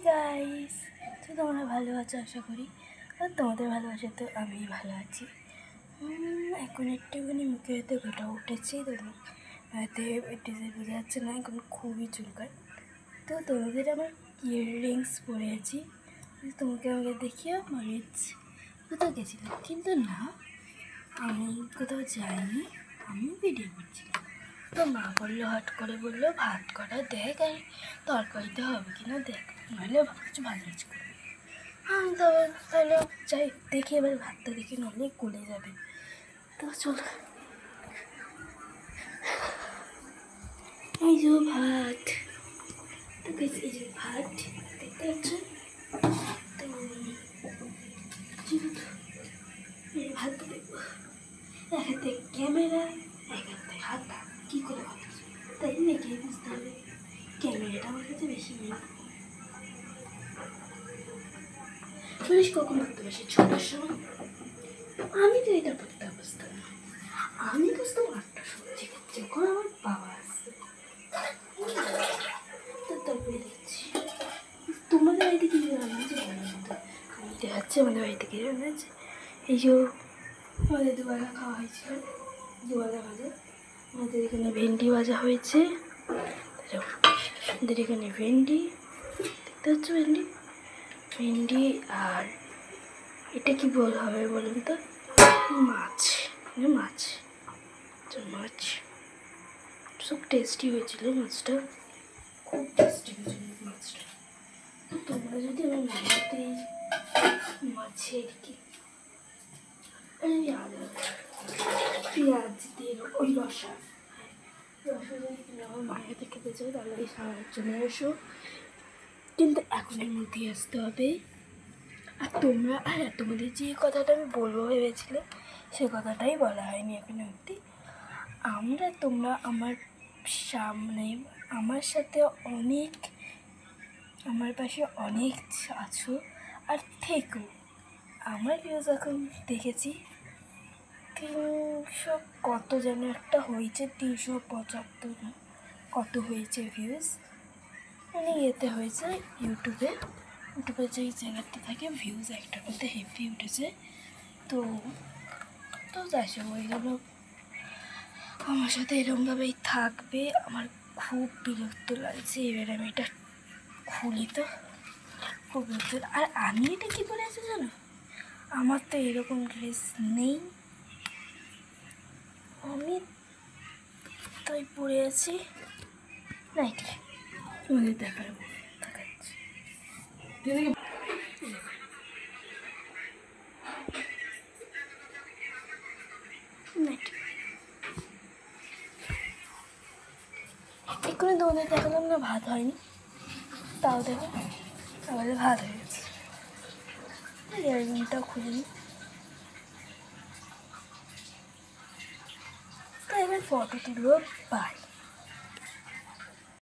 Guys, তো তোমরা ভালো আছো আশা করি। আর তোমাদের ভালোবাসা তো আমি ভালো আছি। এখন একটুখানি মুখে হয়তো ঘটা উঠেছি, তো হয়তো একটু বোঝা যাচ্ছে না, এখন খুবই চুলকায়। তো তোমাদের আমার ইয়াররিংস পরে আছি, তোমাকে আমাকে দেখিয়ে মনে হচ্ছে কোথাও গেছিলাম, কিন্তু না, আমি কোথাও যাইনি, আমি ভিডিও করছিলাম। তো মা বললো, হট করে বললো ভাত করা দেখ আর তরকারিতে হবে কিনা দেখ, নাহলে কিছু ভালো কিছু করবে। আমি তবে তাহলে যাই দেখি, এবার ভাতটা দেখি, নাহলে গলে যাবে। তো চলো, এই যে ভাত, তো এই যে ভাত দেখতে পাচ্ছ। তো ভাতটা দেখবো, এক হাতে ক্যামেরা, এক হাতে হাত, কী করে ভাত, তাই নাকি বুঝতে হবে। ক্যামেরাটা আমার কাছে বেশি নেই। পুলিশ কখন করতে পারছি ছোটার সময়, আমি তো এটা করতে বুঝতাম না। আমি বুঝতাম 8টার সময়, যখন আমার বাবা আসছে। তো তারপরে দেখছি তোমাদের বাড়িতে কী রান্না হচ্ছে বলার মতো। আমি দেখাচ্ছি আমাদের বাড়িতে কী রান্না আছে। এই যে আমাদের দুবেলা খাওয়া হয়েছিল, দুবেলা ভাজা। আমাদের এখানে ভেন্ডি ভাজা হয়েছে, আমাদের এখানে ভেন্ডি দেখতে হচ্ছে, ভেন্ডি আর এটা কি হবে বলুন তো, মাছ, মাছ মাছ খুব টেস্টি হয়েছিল মাছটা, খুব টেস্টি হয়েছিল মাছটা। তোমরা যদি আমার মাছতে মাছের কি আদা পেঁয়াজ দিয়ে ওই রসা যদি তুমি আমার মায়ের থেকে খেতে চাও তাহলে এই সারার জন্য এসো, কিন্তু এখনের মধ্যেই আসতে হবে। আর তোমরা, হ্যাঁ, তোমাদের যে কথাটা আমি বলবো ভেবেছিলে সে কথাটাই বলা হয়নি এখনো অবধি। তোমরা আমার সামনে আমার সাথে অনেক, আমার পাশে অনেক আছো আর থেকো। আমার ভিউজ এখন দেখেছি 300 কত যেন একটা হয়েছে, 375 না কত হয়েছে ভিউজ, মানে ইয়েতে হয়েছে ইউটিউবে যেই চ্যানেলটা থাকে ভিউজ একটার মধ্যে হেভি উঠেছে। তো যাই ওই জন্য আমার সাথে এরকমভাবেই থাকবে। আমার খুব বিরক্ত লাগছে, এবার আমি এটা খুলি তো খুব বিরক্ত। আর আমি এটা কী পরে আছি জানো, আমার তো এরকম ড্রেস নেই, আমি তাই পরে আছি নাইটি। তোমাদের দেখাচ্ছি নাইটি, এক্ষুনি তোমাদের দেখালাম না ভাত হয়নি, তাও দেখো আমাদের ভাত হয়ে গেছে। ইয়াররিংটাও খুলে নিই, তো এবার ফটো তুলবো, বাই।